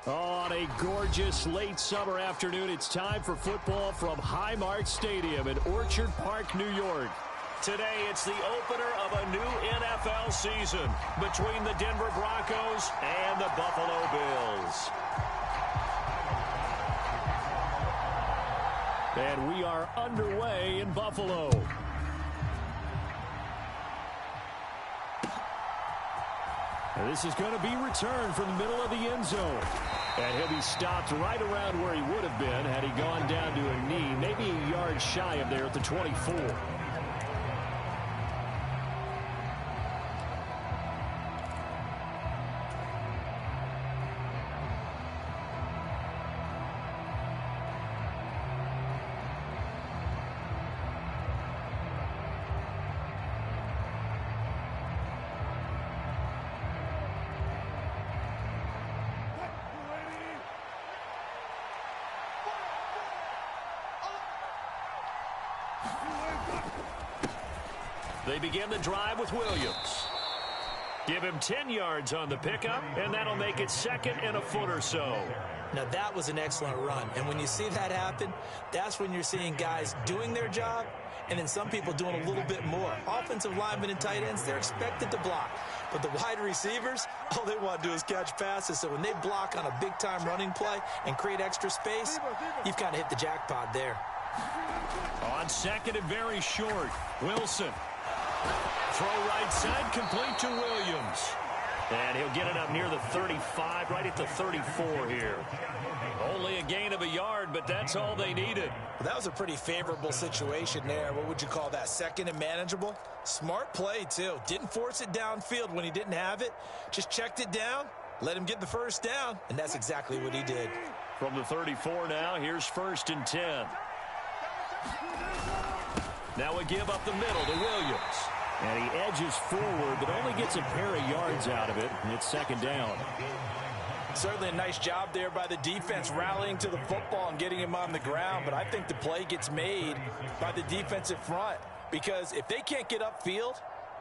On a gorgeous late summer afternoon, it's time for football from Highmark Stadium in Orchard Park, New York. Today, it's the opener of a new NFL season between the Denver Broncos and the Buffalo Bills. And we are underway in Buffalo. And this is going to be returned from the middle of the end zone. And he'll be stopped right around where he would have been had he gone down to a knee, maybe a yard shy of there at the 24. They begin the drive with Williams. Give him 10 yards on the pickup, and that'll make it second and a foot or so. Now, that was an excellent run. And when you see that happen, that's when you're seeing guys doing their job and then some people doing a little bit more. Offensive linemen and tight ends, they're expected to block. But the wide receivers, all they want to do is catch passes. So when they block on a big-time running play and create extra space, you've kind of hit the jackpot there. On second and very short, Wilson. Throw right side, complete to Williams. And he'll get it up near the 35, right at the 34 here. Only a gain of a yard, but that's all they needed. That was a pretty favorable situation there. What would you call that? Second and manageable? Smart play, too. Didn't force it downfield when he didn't have it. Just checked it down, let him get the first down, and that's exactly what he did. From the 34 now, here's 1st and 10. Now a give up the middle to Williams. And he edges forward, but only gets a pair of yards out of it, and it's second down. Certainly a nice job there by the defense rallying to the football and getting him on the ground, but I think the play gets made by the defensive front because if they can't get upfield,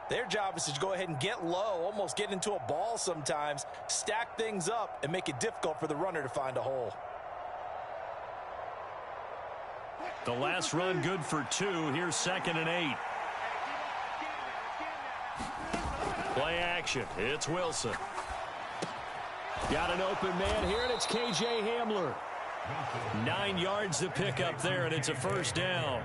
their job is to go ahead and get low, almost get into a ball sometimes, stack things up, and make it difficult for the runner to find a hole. The last run good for 2. Here's 2nd and 8. Play action. It's Wilson. Got an open man here, and it's K.J. Hamler. 9 yards to pick up there, and it's a first down.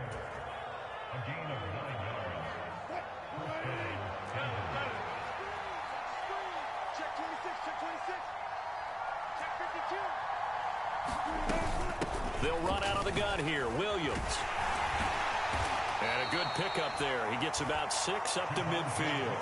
They'll run out of the gun here. Williams. And a good pickup there. He gets about 6 up to midfield.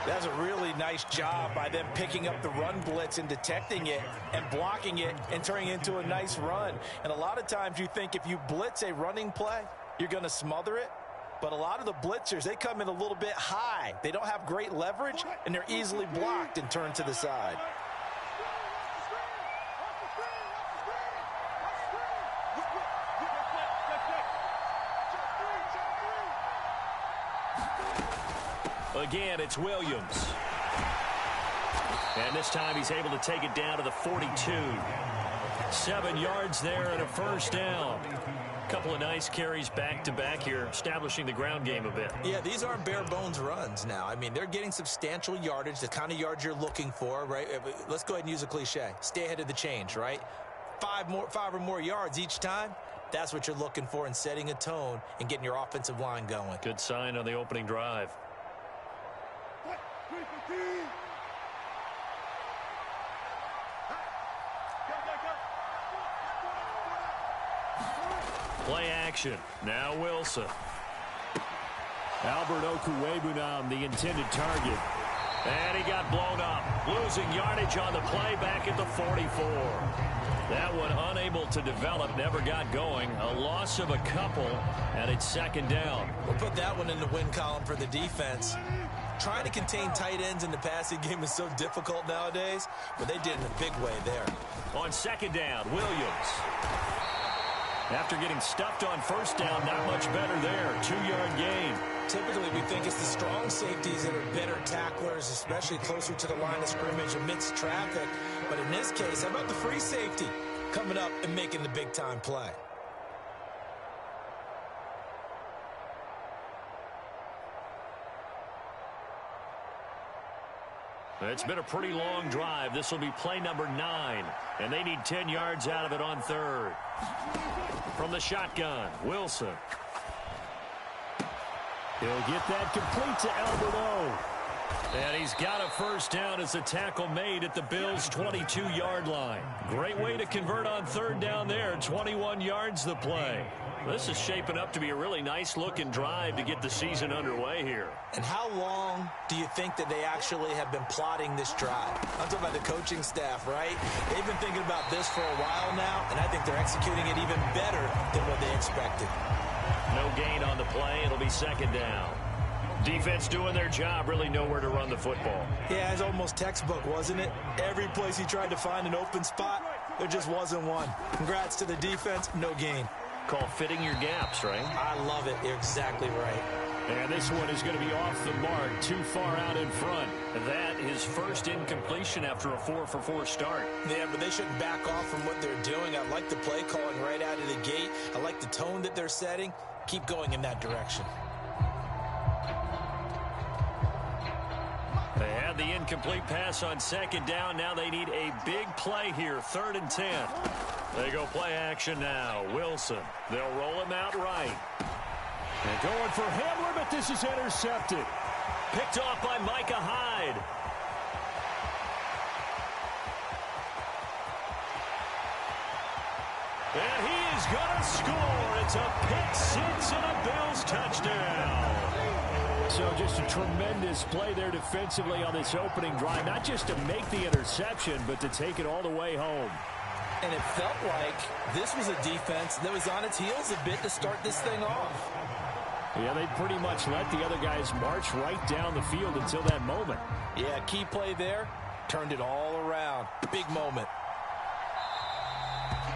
That's a really nice job by them picking up the run blitz and detecting it and blocking it and turning it into a nice run. And a lot of times you think if you blitz a running play, you're going to smother it. But a lot of the blitzers, they come in a little bit high. They don't have great leverage, and they're easily blocked and turned to the side. Again, it's Williams. And this time he's able to take it down to the 42. 7 yards there and a first down. A couple of nice carries back-to-back here, establishing the ground game a bit. Yeah, these aren't bare-bones runs now. I mean, they're getting substantial yardage, the kind of yards you're looking for, right? Let's go ahead and use a cliche. Stay ahead of the change, right? 5 or more yards each time. That's what you're looking for in setting a tone and getting your offensive line going. Good sign on the opening drive. Play action. Now Wilson. Albert Okwuegbunam, the intended target. And he got blown up. Losing yardage on the play back at the 44. That one unable to develop, never got going. A loss of a couple, and it's second down. We'll put that one in the win column for the defense. Trying to contain tight ends in the passing game is so difficult nowadays, but they did it in a big way there. On second down, Williams. After getting stuffed on first down, not much better there. 2-yard gain. Typically, we think it's the strong safeties that are better tacklers, especially closer to the line of scrimmage amidst traffic. But in this case, how about the free safety coming up and making the big-time play? It's been a pretty long drive. This will be play number 9, and they need 10 yards out of it on third. From the shotgun, Wilson. He'll get that complete to Albert O. And he's got a first down as a tackle made at the Bills' 22-yard line. Great way to convert on third down there. 21 yards the play. This is shaping up to be a really nice-looking drive to get the season underway here. And how long do you think that they actually have been plotting this drive? I'm talking about the coaching staff, right? They've been thinking about this for a while now, and I think they're executing it even better than what they expected. No gain on the play. It'll be second down. Defense doing their job, really nowhere to run the football. Yeah, it's almost textbook, wasn't it? Every place he tried to find an open spot, there just wasn't one. Congrats to the defense, no gain. Call fitting your gaps, right? I love it. You're exactly right. And this one is going to be off the mark, too far out in front. That is first incompletion after a 4-for-4 start. Yeah, but they shouldn't back off from what they're doing. I like the play calling right out of the gate. I like the tone that they're setting. Keep going in that direction. They had the incomplete pass on second down. Now they need a big play here, 3rd and 10. They go play action now. Wilson. They'll roll him out right. And going for Hamler, but this is intercepted. Picked off by Micah Hyde. And he is going to score. It's a pick six and a Bills touchdown. So just a tremendous play there defensively on this opening drive. Not just to make the interception, but to take it all the way home. And it felt like this was a defense that was on its heels a bit to start this thing off. Yeah, they pretty much let the other guys march right down the field until that moment. Yeah, key play there. Turned it all around. Big moment.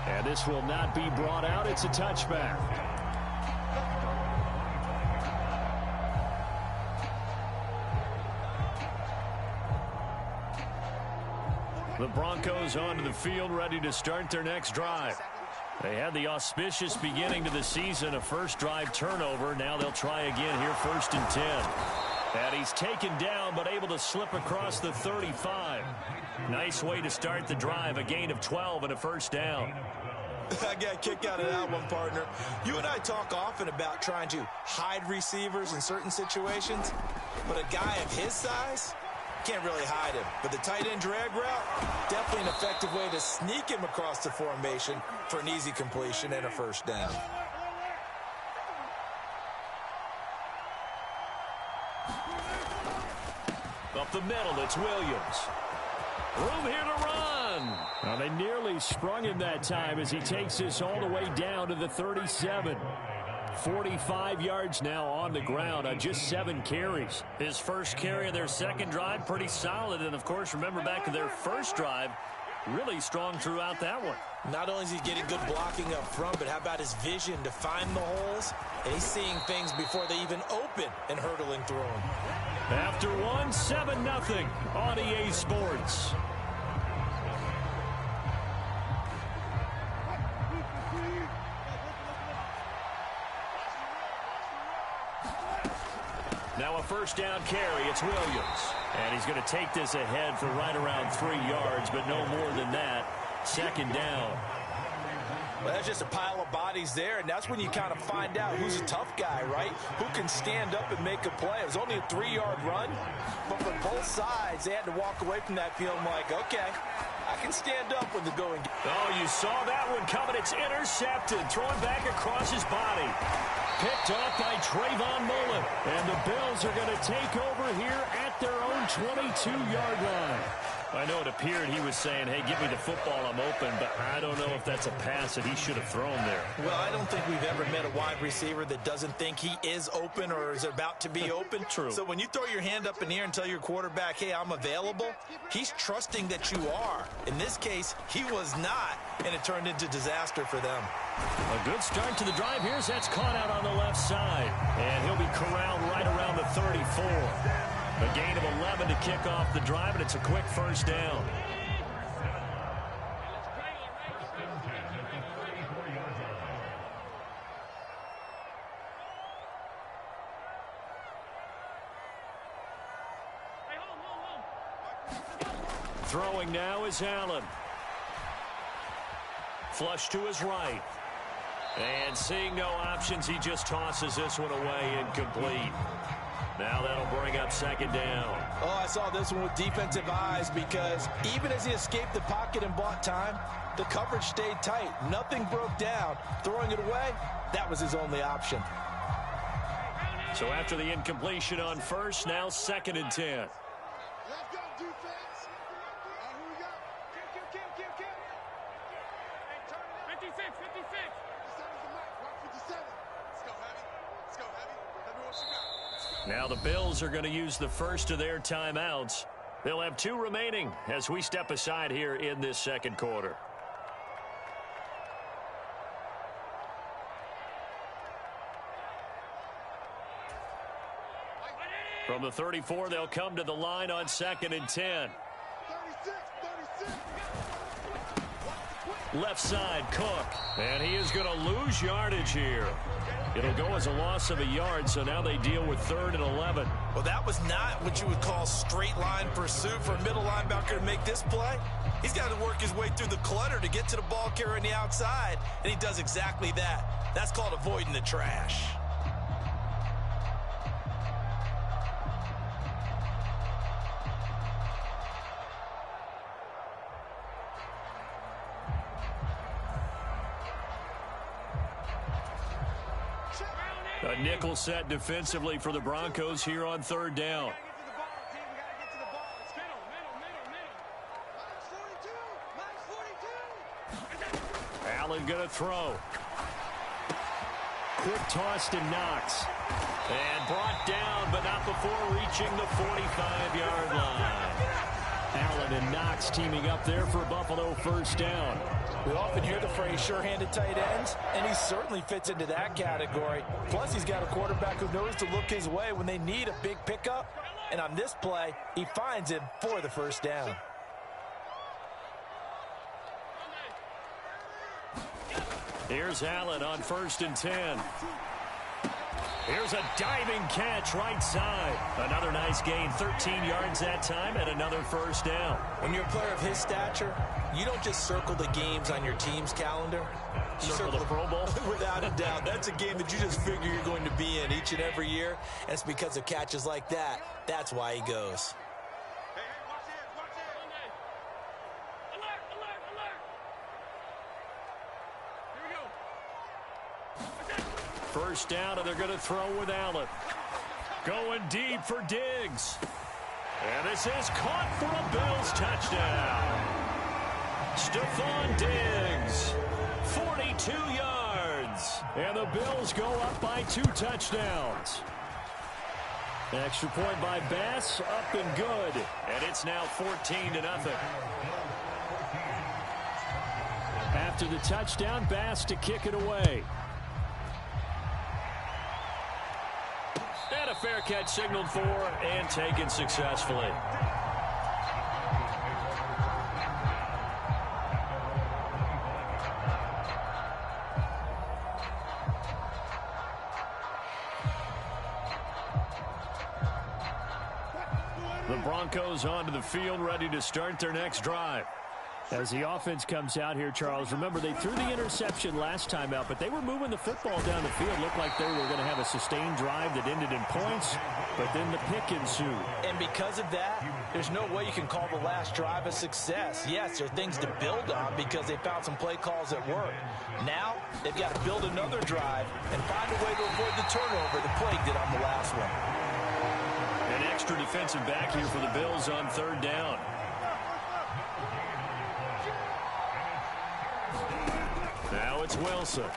And this will not be brought out. It's a touchback. The Broncos onto the field, ready to start their next drive. They had the auspicious beginning to the season, a first drive turnover. Now they'll try again here, 1st and 10. And he's taken down, but able to slip across the 35. Nice way to start the drive, a gain of 12 and a first down. I got a kick out of that one, partner. You and I talk often about trying to hide receivers in certain situations, but a guy of his size can't really hide him. But the tight end drag route, definitely an effective way to sneak him across the formation for an easy completion and a first down. Up the middle, it's Williams. Room here to run. Well, they nearly sprung him that time as he takes this all the way down to the 37. 45 yards now on the ground on just 7 carries. His first carry of their second drive, pretty solid. And, of course, remember back to their first drive, really strong throughout that one. Not only is he getting good blocking up front, but how about his vision to find the holes? And he's seeing things before they even open and hurdling through them. After one, 7-0 on EA Sports. Now a first down carry. It's Williams. And he's going to take this ahead for right around 3 yards, but no more than that. Second down. Well, that's just a pile of bodies there, and that's when you kind of find out who's a tough guy, right? Who can stand up and make a play. It was only a 3-yard run, but for both sides, they had to walk away from that field like, okay, I can stand up when the going. Oh, you saw that one coming. It's intercepted. Thrown back across his body. Picked off by Trayvon Mullen. And the Bills are going to take over here at their own 22-yard line. I know it appeared he was saying, hey, give me the football, I'm open, but I don't know if that's a pass that he should have thrown there. Well, I don't think we've ever met a wide receiver that doesn't think he is open or is about to be open. True. So when you throw your hand up in the air and tell your quarterback, hey, I'm available, he's trusting that you are. In this case, he was not, and it turned into disaster for them. A good start to the drive here as that's caught out on the left side. And he'll be corralled right around the 34. A gain of 11 to kick off the drive, and it's a quick first down. Throwing now is Allen. Flush to his right. And seeing no options, he just tosses this one away, incomplete. Now that'll bring up second down. Oh, I saw this one with defensive eyes because even as he escaped the pocket and bought time, the coverage stayed tight. Nothing broke down. Throwing it away, that was his only option. So after the incompletion on first, now 2nd and 10. Let's go, defense. Here we go. Kill. 56. 57 is the mark. Rock 57. Let's go, heavy. Let me what you got. Now the Bills are going to use the first of their timeouts. They'll have 2 remaining as we step aside here in this second quarter. From the 34, they'll come to the line on 2nd and 10. 36. Left side, Cook. And he is going to lose yardage here. It'll go as a loss of a yard, so now they deal with 3rd and 11. Well, that was not what you would call straight line pursuit for a middle linebacker to make this play. He's got to work his way through the clutter to get to the ball carrier on the outside, and he does exactly that. That's called avoiding the trash. A nickel set defensively for the Broncos here on 3rd down. Allen going to throw. Quick toss to Knox. And brought down, but not before reaching the 45-yard line. Allen and Knox teaming up there for a Buffalo 1st down. We often hear the phrase sure-handed tight ends, and he certainly fits into that category. Plus, he's got a quarterback who knows to look his way when they need a big pickup. And on this play, he finds him for the 1st down. Here's Allen on 1st and 10. Here's a diving catch right side. Another nice gain, 13 yards that time, and another 1st down. When you're a player of his stature, you don't just circle the games on your team's calendar. You circle the Pro Bowl? Without a doubt. That's a game that you just figure you're going to be in each and every year. And it's because of catches like that. That's why he goes. Hey, watch it. Alert. Here we go. 1st down, and they're going to throw with Allen. Going deep for Diggs. And this is caught for a Bills touchdown. Stephon Diggs, 42 yards. And the Bills go up by 2 touchdowns. Extra point by Bass, up and good. And it's now 14-0. After the touchdown, Bass to kick it away. And a fair catch signaled for and taken successfully. The Broncos onto the field, ready to start their next drive. As the offense comes out here, Charles, remember they threw the interception last time out, but they were moving the football down the field. Looked like they were going to have a sustained drive that ended in points, but then the pick ensued. And because of that, there's no way you can call the last drive a success. Yes, there are things to build on because they found some play calls that work. Now, they've got to build another drive and find a way to avoid the turnover the plague did on the last one. An extra defensive back here for the Bills on 3rd down. Now it's Wilson.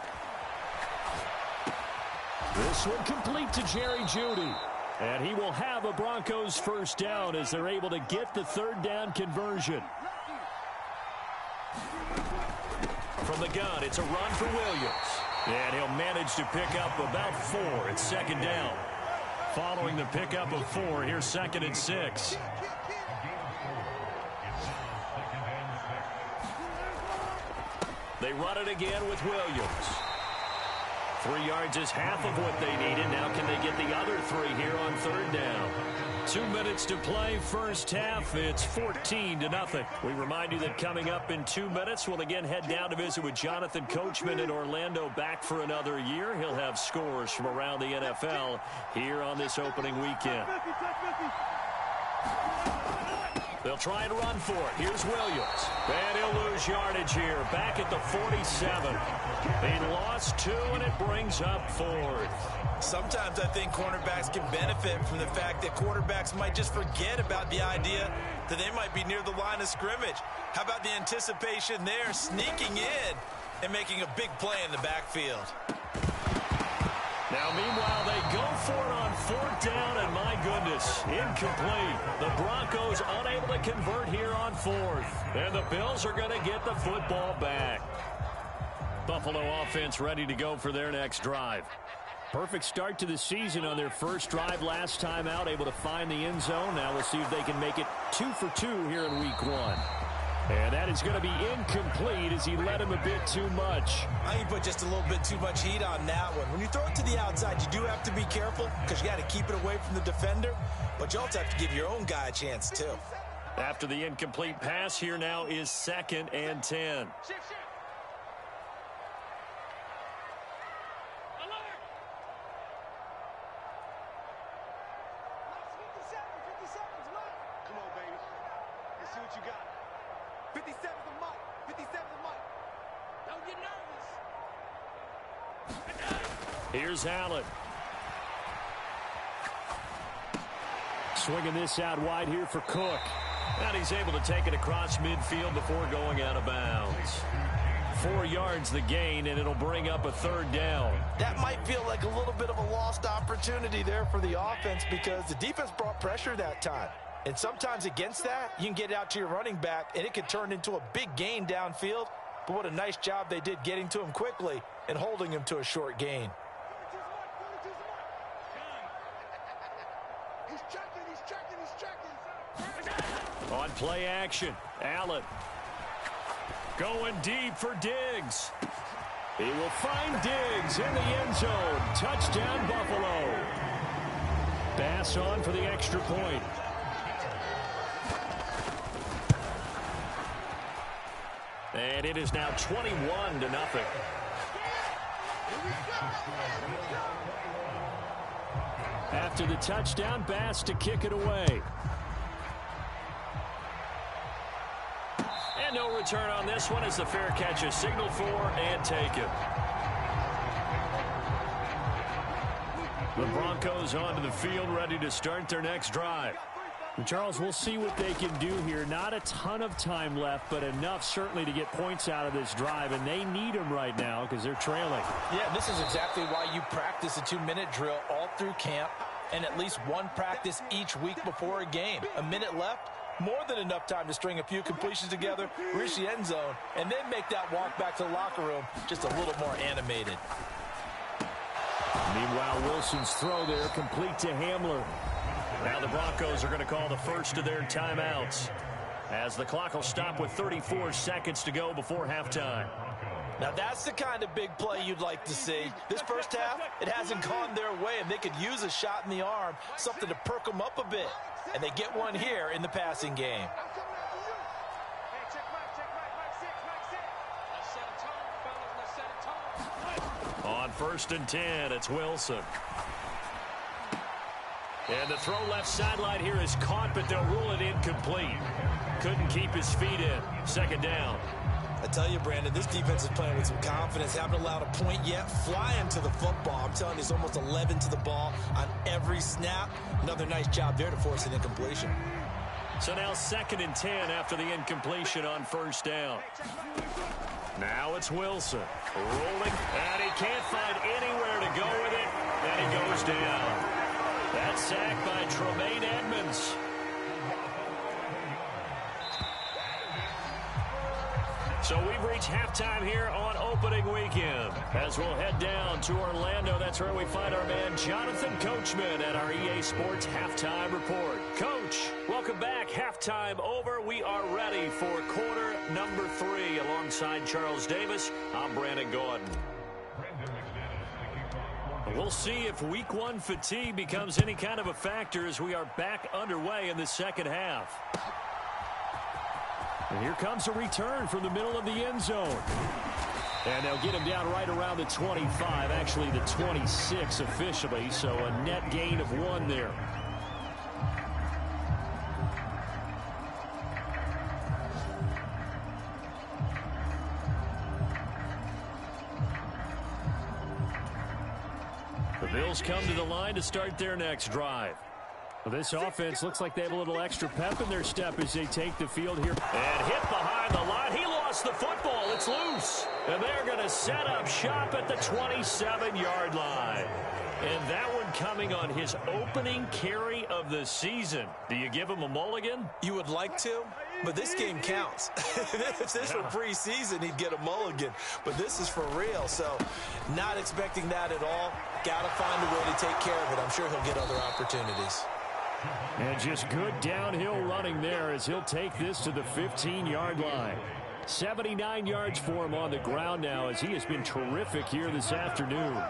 This one complete to Jerry Jeudy. And he will have a Broncos 1st down as they're able to get the 3rd down conversion. From the gun, it's a run for Williams. And he'll manage to pick up about 4. It's 2nd down. Following the pickup of 4, here's 2nd and 6. They run it again with Williams. 3 yards is half of what they needed. Now can they get the other 3 here on 3rd down? 2 minutes to play, first half. It's 14-0. We remind you that coming up in 2 minutes, we'll again head down to visit with Jonathan Coachman in Orlando, back for another year. He'll have scores from around the NFL here on this opening weekend. They'll try and run for it. Here's Williams. And he'll lose yardage here. Back at the 47. He lost 2, and it brings up 4th. Sometimes I think cornerbacks can benefit from the fact that quarterbacks might just forget about the idea that they might be near the line of scrimmage. How about the anticipation there, sneaking in and making a big play in the backfield? Now, meanwhile, they go for it on 4th down, and my goodness, incomplete. The Broncos unable to convert here on 4th. And the Bills are going to get the football back. Buffalo offense ready to go for their next drive. Perfect start to the season on their first drive last time out, able to find the end zone. Now we'll see if they can make it 2 for 2 here in week 1. And that is going to be incomplete as he led him a bit too much. I think you put just a little bit too much heat on that one. When you throw it to the outside, you do have to be careful because you got to keep it away from the defender. But you also have to give your own guy a chance, too. After the incomplete pass, here now is 2nd and 10. You got 57's the mic. 57's the mic. Don't get nervous. Here's Allen. Swinging this out wide here for Cook. And he's able to take it across midfield before going out of bounds. 4 yards the gain, and it'll bring up a 3rd down. That might feel like a little bit of a lost opportunity there for the offense because the defense brought pressure that time. And sometimes against that, you can get out to your running back, and it can turn into a big gain downfield. But what a nice job they did getting to him quickly and holding him to a short gain. He's checking. On play action, Allen. Going deep for Diggs. He will find Diggs in the end zone. Touchdown, Buffalo. Bass on for the extra point. And it is now 21-0. After the touchdown, Bass to kick it away. And no return on this one as the fair catch is signaled for and taken. The Broncos onto the field, ready to start their next drive. Charles, we'll see what they can do here. Not a ton of time left, but enough certainly to get points out of this drive, and they need them right now because they're trailing. Yeah, this is exactly why you practice a 2-minute drill all through camp and at least one practice each week before a game. A minute left, more than enough time to string a few completions together, reach the end zone, and then make that walk back to the locker room just a little more animated. Meanwhile, Wilson's throw there complete to Hamler. Now the Broncos are going to call the first of their timeouts as the clock will stop with 34 seconds to go before halftime. Now that's the kind of big play you'd like to see. This first half, it hasn't gone their way, and they could use a shot in the arm, something to perk them up a bit. And they get one here in the passing game. On 1st and 10, it's Wilson. And the throw left sideline here is caught, but they'll rule it incomplete. Couldn't keep his feet in. 2nd down. I tell you, Brandon, this defense is playing with some confidence. Haven't allowed a point yet. Flying to the football. I'm telling you, it's almost 11 to the ball on every snap. Another nice job there to force an incompletion. So now 2nd and 10 after the incompletion on 1st down. Now it's Wilson. Rolling, and he can't find anywhere to go with it. And he goes down. That's sacked by Tremaine Edmonds. So we've reached halftime here on opening weekend. As we'll head down to Orlando, that's where we find our man Jonathan Coachman at our EA Sports Halftime Report. Coach, welcome back. Halftime over. We are ready for quarter number 3. Alongside Charles Davis, I'm Brandon Gordon. We'll see if week one fatigue becomes any kind of a factor as we are back underway in the second half. And here comes a return from the middle of the end zone. And they'll get him down right around the 25, actually the 26 officially, so a net gain of 1 there. The Bills come to the line to start their next drive. Well, this offense looks like they have a little extra pep in their step as they take the field here. And hit behind the line. He lost the football. It's loose. And they're going to set up shop at the 27-yard line. And that one coming on his opening carry of the season. Do you give him a mulligan? You would like to, but this game counts. If this were preseason, he'd get a mulligan. But this is for real, so not expecting that at all. Got to find a way to take care of it. I'm sure he'll get other opportunities. And just good downhill running there as he'll take this to the 15-yard line. 79 yards for him on the ground now as he has been terrific here this afternoon.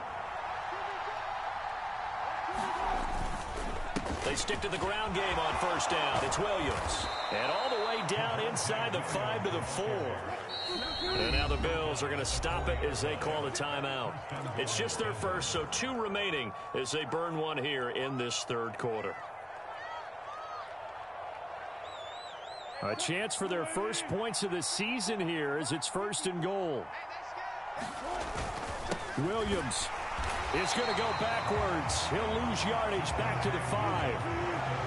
They stick to the ground game on first down. It's Williams. And all the way down inside the 5 to the 4. And now the Bills are going to stop it as they call a timeout. It's just their first, so 2 remaining as they burn 1 here in this third quarter. A chance for their first points of the season here as it's 1st and goal. Williams is going to go backwards. He'll lose yardage back to the 5.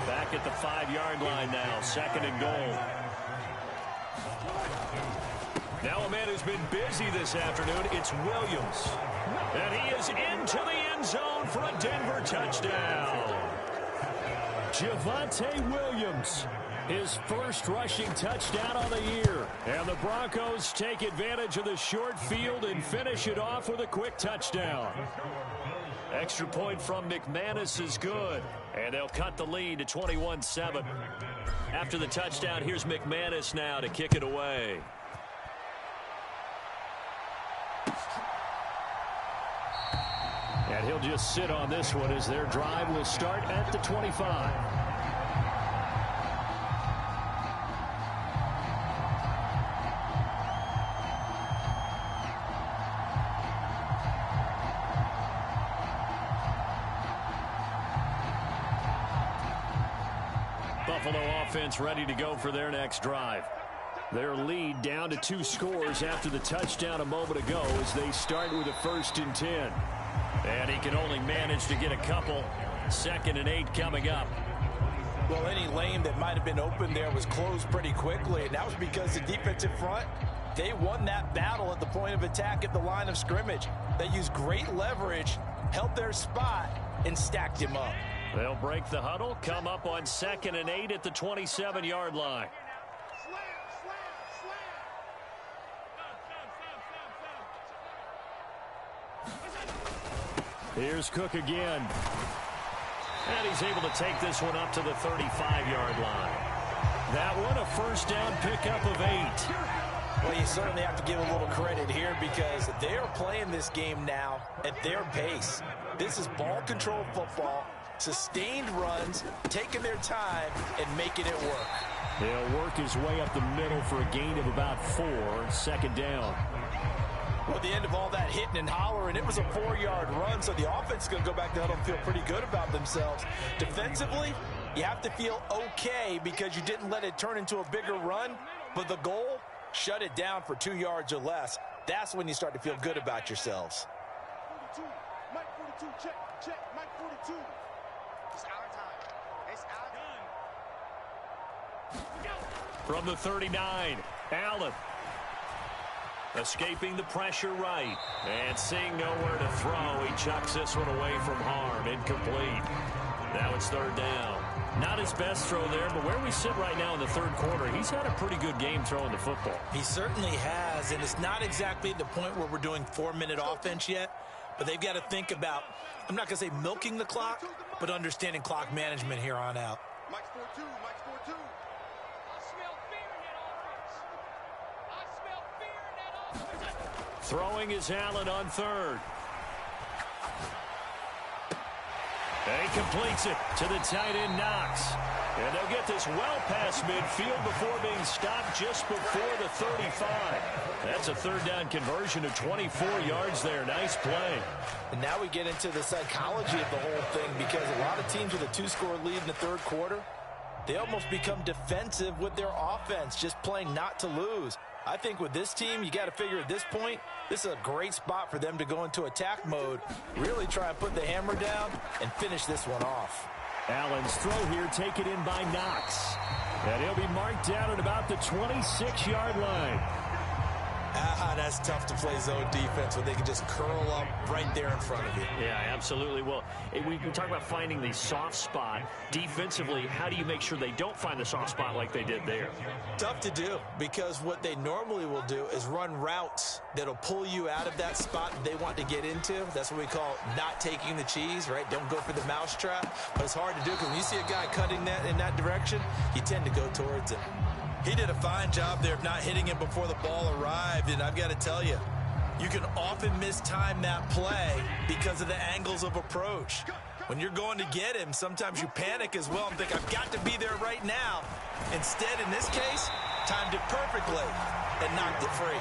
Back at the 5-yard line now, 2nd and goal. Now a man who's been busy this afternoon, it's Williams. And he is into the end zone for a Denver touchdown. Javonte Williams, his first rushing touchdown on the year. And the Broncos take advantage of the short field and finish it off with a quick touchdown. Extra point from McManus is good. And they'll cut the lead to 21-7. After the touchdown, here's McManus now to kick it away. And he'll just sit on this one as their drive will start at the 25. Buffalo offense ready to go for their next drive. Their lead down to 2 scores after the touchdown a moment ago as they start with a 1st and 10. And he can only manage to get a couple. 2nd and 8 coming up. Well, any lane that might have been open there was closed pretty quickly, and that was because the defensive front, they won that battle at the point of attack at the line of scrimmage. They used great leverage, held their spot, and stacked him up. They'll break the huddle, come up on 2nd and 8 at the 27-yard line. Here's Cook again. And he's able to take this one up to the 35-yard line. That one a first down pickup of 8. Well, you certainly have to give a little credit here because they are playing this game now at their pace. This is ball control football, sustained runs, taking their time, and making it work. He'll work his way up the middle for a gain of about 4, 2nd down. Well, at the end of all that hitting and hollering, it was a 4-yard run, so the offense is going to go back to huddle and feel pretty good about themselves. Defensively, you have to feel okay because you didn't let it turn into a bigger run, but the goal, shut it down for 2 yards or less. That's when you start to feel good about yourselves. 42, Mike 42, check, Mike 42. It's our time. It's our time. From the 39, Allen. Escaping the pressure right. And seeing nowhere to throw, he chucks this one away from harm. Incomplete. Now it's 3rd down. Not his best throw there, but where we sit right now in the 3rd quarter, he's had a pretty good game throwing the football. He certainly has, and it's not exactly the point where we're doing 4-minute offense yet, but they've got to think about, I'm not going to say milking the clock, but understanding clock management here on out. Mike's 4-2, Mike's 4-2. Throwing is Allen on 3rd. And he completes it to the tight end, Knox. And they'll get this well past midfield before being stopped just before the 35. That's a third down conversion of 24 yards there. Nice play. And now we get into the psychology of the whole thing, because a lot of teams with a 2-score lead in the third quarter, they almost become defensive with their offense, just playing not to lose. I think with this team, you got to figure at this point, this is a great spot for them to go into attack mode, really try and put the hammer down and finish this one off. Allen's throw here taken in by Knox. And he'll be marked down at about the 26-yard line. That's tough to play zone defense when they can just curl up right there in front of you. Yeah, absolutely. Well, we talk about finding the soft spot. Defensively, how do you make sure they don't find the soft spot like they did there? Tough to do, because what they normally will do is run routes that'll pull you out of that spot they want to get into. That's what we call not taking the cheese, right? Don't go for the mousetrap. But it's hard to do, because when you see a guy cutting that in that direction, you tend to go towards him. He did a fine job there of not hitting him before the ball arrived, and I've got to tell you, you can often mistime that play because of the angles of approach. When you're going to get him, sometimes you panic as well and think, I've got to be there right now. Instead, in this case, timed it perfectly and knocked it free.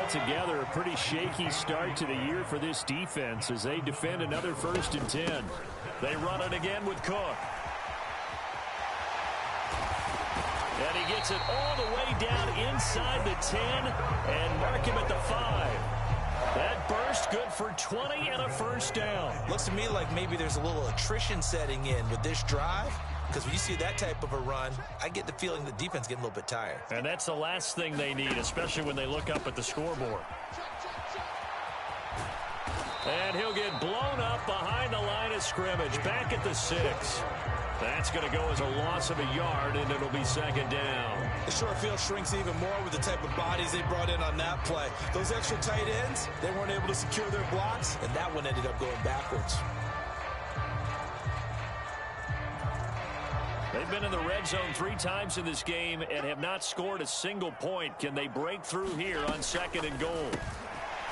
Altogether, a pretty shaky start to the year for this defense as they defend another 1st and 10. They run it again with Cook. And he gets it all the way down inside the 10 and mark him at the 5. That burst good for 20 and a 1st down. Looks to me like maybe there's a little attrition setting in with this drive, because when you see that type of a run, I get the feeling the defense getting a little bit tired. And that's the last thing they need, especially when they look up at the scoreboard. And he'll get blown up behind the line of scrimmage, back at the 6. That's going to go as a loss of a yard, and it'll be 2nd down. The short field shrinks even more with the type of bodies they brought in on that play. Those extra tight ends, they weren't able to secure their blocks, and that one ended up going backwards. They've been in the red zone 3 times in this game and have not scored a single point. Can they break through here on 2nd and goal?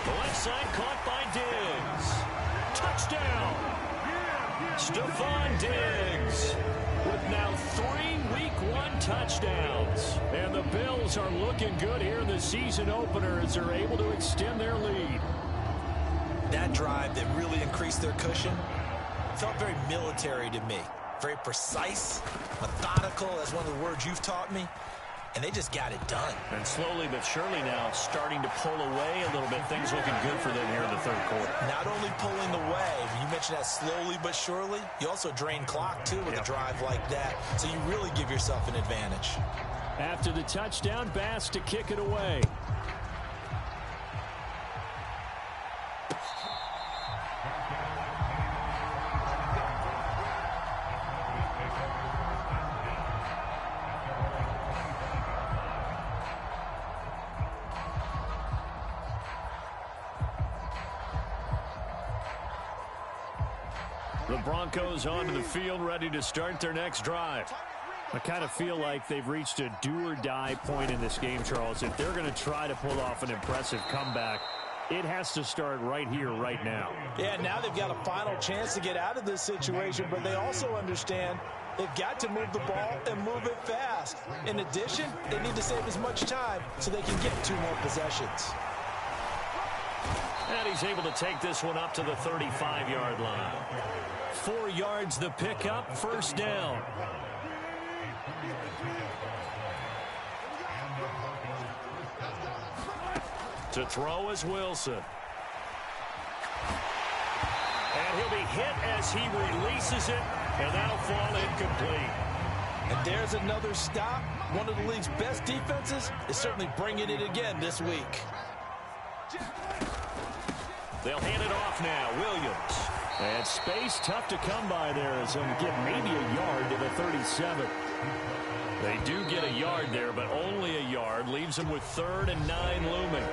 The left side caught by Diggs. Touchdown! Stephon Diggs with now 3 Week 1 touchdowns. And the Bills are looking good here in the season opener as they're able to extend their lead. That drive that really increased their cushion felt very military to me. Very precise, methodical, that's one of the words you've taught me. And they just got it done. And slowly but surely now starting to pull away a little bit. Things looking good for them here in the 3rd quarter. Not only pulling away, you mentioned that slowly but surely, you also drain clock too with a drive like that. So you really give yourself an advantage. After the touchdown, Bass to kick it away. The Broncos onto the field, ready to start their next drive. I kind of feel like they've reached a do-or-die point in this game, Charles. If they're going to try to pull off an impressive comeback, it has to start right here, right now. Yeah, now they've got a final chance to get out of this situation, but they also understand they've got to move the ball and move it fast. In addition, they need to save as much time so they can get 2 more possessions. And he's able to take this one up to the 35-yard line. 4 yards the pickup, 1st down. To throw is Wilson. And he'll be hit as he releases it, and that'll fall incomplete. And there's another stop. One of the league's best defenses is certainly bringing it again this week. They'll hand it off now. Williams. And space tough to come by there as he'll get maybe a yard to the 37. They do get a yard there, but only a yard. Leaves them with 3rd and 9 looming.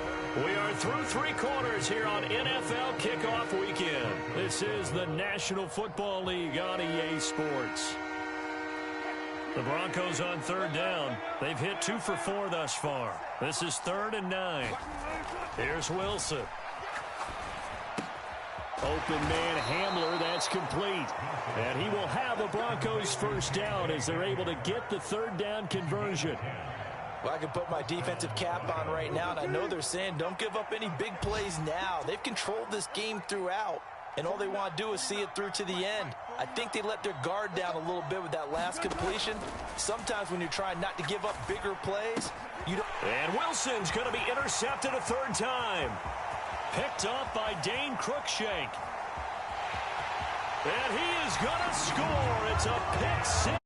We are through 3 quarters here on NFL Kickoff Weekend. This is the National Football League on EA Sports. The Broncos on 3rd down. They've hit 2 for 4 thus far. This is 3rd and 9. Here's Wilson. Open man Hamler, that's complete. And he will have the Broncos first down as they're able to get the third down conversion. Well, I can put my defensive cap on right now, and I know they're saying don't give up any big plays now. They've controlled this game throughout, and all they want to do is see it through to the end. I think they let their guard down a little bit with that last completion. Sometimes when you're trying not to give up bigger plays, you don't. And Wilson's going to be intercepted a third time. Picked up by Dane Cruikshank. And he is going to score. It's a pick six.